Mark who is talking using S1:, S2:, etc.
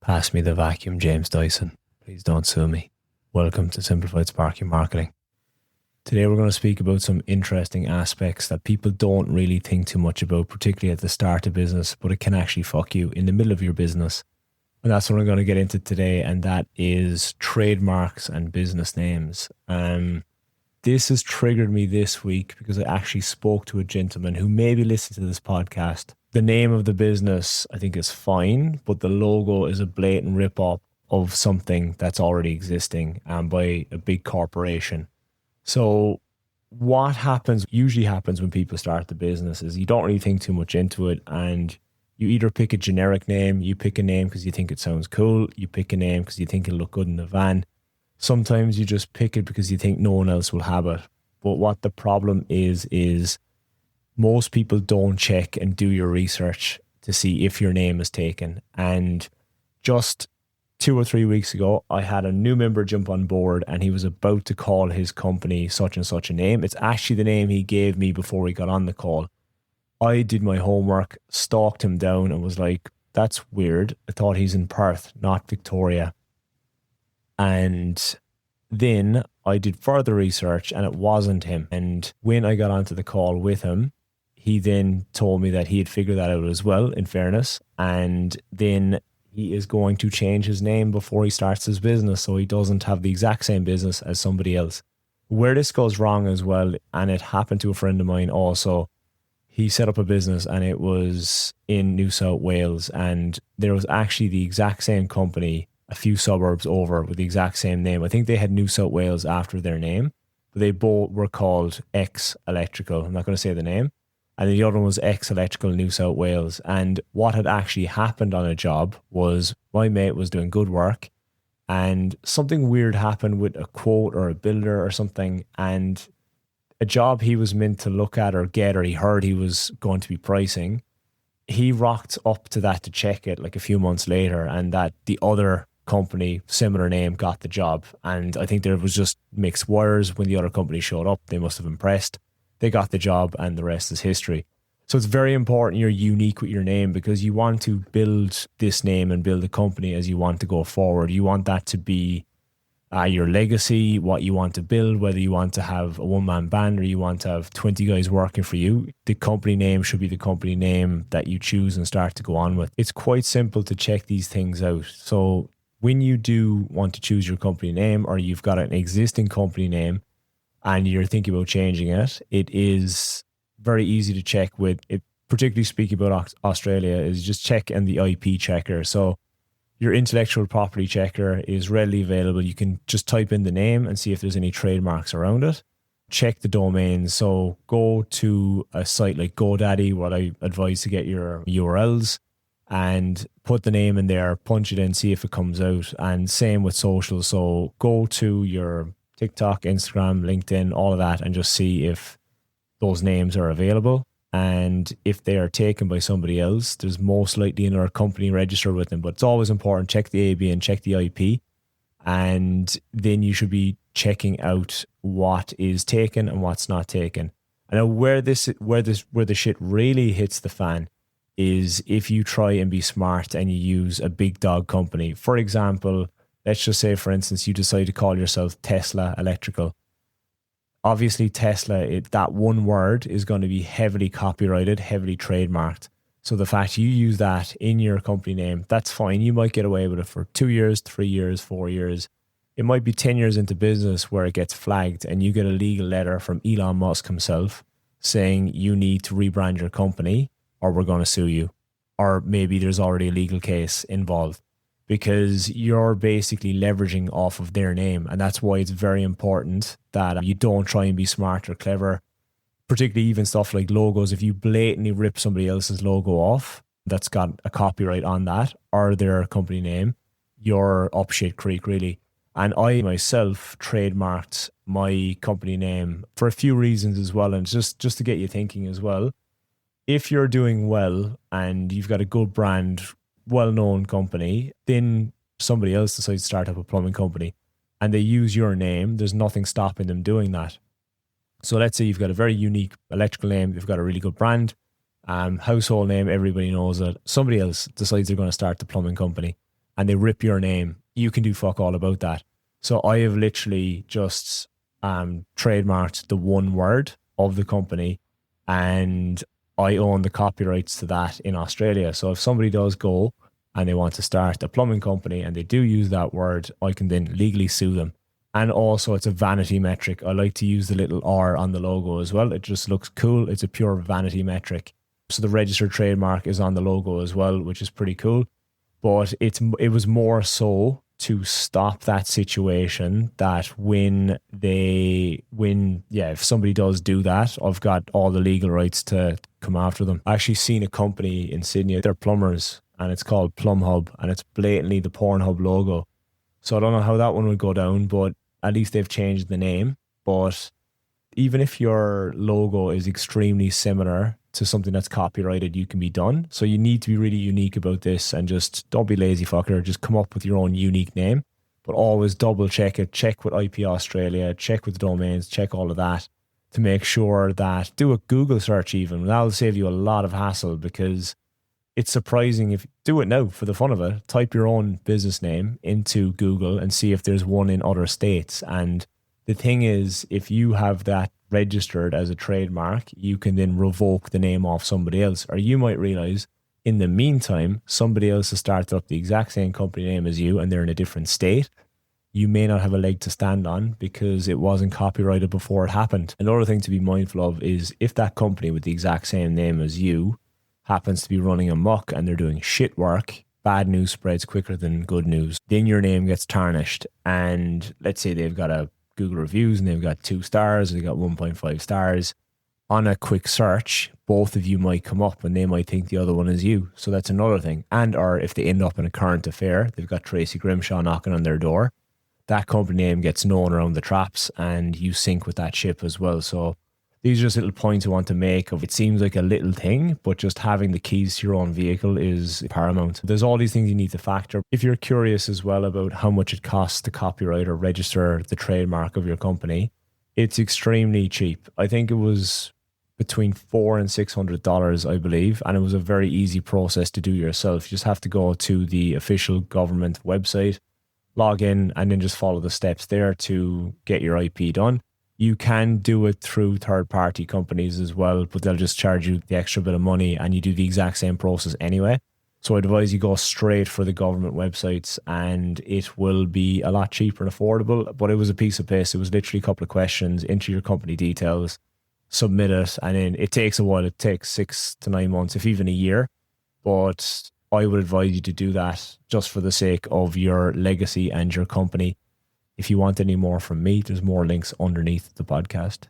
S1: Pass me the vacuum, James Dyson. Please don't sue me. Welcome to Simplified Sparking Marketing. Today we're going to speak about some interesting aspects that people don't really think too much about, particularly at the start of business, but it can actually fuck you in the middle of your business. And that's what I'm going to get into today, and that is trademarks and business names. This has triggered me this week because I actually spoke to a gentleman who maybe listened to this podcast. The name of the business, I think, is fine, but the logo is a blatant rip-off of something that's already existing by a big corporation. So what usually happens when people start the business is you don't really think too much into it, and you either pick a generic name, you pick a name because you think it sounds cool, you pick a name because you think it'll look good in the van. Sometimes you just pick it because you think no one else will have it. But what the problem is most people don't check and do your research to see if your name is taken. And just 2 or 3 weeks ago, I had a new member jump on board and he was about to call his company such and such a name. It's actually the name he gave me before he got on the call. I did my homework, stalked him down and was like, that's weird. I thought he's in Perth, not Victoria. And then I did further research and it wasn't him. And when I got onto the call with him, he then told me that he had figured that out as well, in fairness. And then he is going to change his name before he starts his business so he doesn't have the exact same business as somebody else. Where this goes wrong as well, and it happened to a friend of mine also, he set up a business and it was in New South Wales, and there was actually the exact same company a few suburbs over with the exact same name. I think they had New South Wales after their name, but they both were called X Electrical. I'm not going to say the name. And the other one was X Electrical New South Wales. And what had actually happened on a job was my mate was doing good work and something weird happened with a quote or a builder or something, and a job he was meant to look at or get, or he heard he was going to be pricing, he rocked up to that to check it like a few months later, and that the other company, similar name, got the job. And I think there was just mixed wires. When the other company showed up, they must have impressed. They got the job and the rest is history. So it's very important you're unique with your name, because you want to build this name and build a company as you want to go forward. You want that to be your legacy, what you want to build, whether you want to have a one-man band or you want to have 20 guys working for you. The company name should be the company name that you choose and start to go on with. It's quite simple to check these things out. So when you do want to choose your company name, or you've got an existing company name and you're thinking about changing it, it is very easy to check with it. Particularly speaking about Australia, is just check in the IP checker. So your intellectual property checker is readily available. You can just type in the name and see if there's any trademarks around it. Check the domains. So go to a site like GoDaddy, what I advise to get your URLs, and put the name in there, punch it in, see if it comes out. And same with social. So go to your TikTok, Instagram, LinkedIn, all of that, and just see if those names are available. And if they are taken by somebody else, there's most likely another company registered with them. But it's always important, check the AB and check the IP. And then you should be checking out what is taken and what's not taken. And where the shit really hits the fan is if you try and be smart and you use a big dog company. For example, let's just say, for instance, you decide to call yourself Tesla Electrical. Obviously, Tesla, that one word is going to be heavily copyrighted, heavily trademarked. So the fact you use that in your company name, that's fine. You might get away with it for 2 years, 3 years, 4 years. It might be 10 years into business where it gets flagged and you get a legal letter from Elon Musk himself saying you need to rebrand your company or we're going to sue you. Or maybe there's already a legal case involved, because you're basically leveraging off of their name. And that's why it's very important that you don't try and be smart or clever, particularly even stuff like logos. If you blatantly rip somebody else's logo off that's got a copyright on that or their company name, you're up shit creek, really. And I myself trademarked my company name for a few reasons as well. And just to get you thinking as well, if you're doing well and you've got a good brand, well-known company, then somebody else decides to start up a plumbing company and they use your name, there's nothing stopping them doing that. So let's say you've got a very unique electrical name, you've got a really good brand, household name, everybody knows it. Somebody else decides they're going to start the plumbing company and they rip your name, you can do fuck all about that. So I have literally just trademarked the one word of the company, and I own the copyrights to that in Australia. So if somebody does go and they want to start a plumbing company and they do use that word, I can then legally sue them. And also it's a vanity metric. I like to use the little R on the logo as well. It just looks cool. It's a pure vanity metric. So the registered trademark is on the logo as well, which is pretty cool. But it was more so to stop that situation that if somebody does do that, I've got all the legal rights to come after them. I actually seen a company in Sydney, they're plumbers, and it's called Plum Hub, and it's blatantly the Pornhub logo. So I don't know how that one would go down, but at least they've changed the name. But even if your logo is extremely similar to something that's copyrighted, you can be done. So you need to be really unique about this, and just don't be lazy fucker. Just come up with your own unique name, but always double check it. Check with IP Australia, check with the domains, check all of that to make sure that, do a Google search even. That'll save you a lot of hassle, because it's surprising if do it now for the fun of it. Type your own business name into Google and see if there's one in other states. And the thing is, if you have that registered as a trademark, you can then revoke the name off somebody else. Or you might realize in the meantime, somebody else has started up the exact same company name as you and they're in a different state. You may not have a leg to stand on because it wasn't copyrighted before it happened. Another thing to be mindful of is if that company with the exact same name as you happens to be running amok and they're doing shit work, bad news spreads quicker than good news. Then your name gets tarnished. And let's say they've got a Google reviews and they've got 2 stars, they've got 1.5 stars. On a quick search, both of you might come up and they might think the other one is you. So that's another thing. And or if they end up in a current affair, they've got Tracy Grimshaw knocking on their door, that company name gets known around the traps and you sink with that ship as well. So these are just little points I want to make of, it seems like a little thing, but just having the keys to your own vehicle is paramount. There's all these things you need to factor. If you're curious as well about how much it costs to copyright or register the trademark of your company, it's extremely cheap. I think it was between $400 and $600, I believe, and it was a very easy process to do yourself. You just have to go to the official government website, log in, and then just follow the steps there to get your IP done. You can do it through third-party companies as well, but they'll just charge you the extra bit of money and you do the exact same process anyway. So I advise you go straight for the government websites and it will be a lot cheaper and affordable. But it was a piece of piss. It was literally a couple of questions, enter your company details, submit it, and then it takes a while. It takes 6 to 9 months, if even a year. But I would advise you to do that just for the sake of your legacy and your company. If you want any more from me, there's more links underneath the podcast.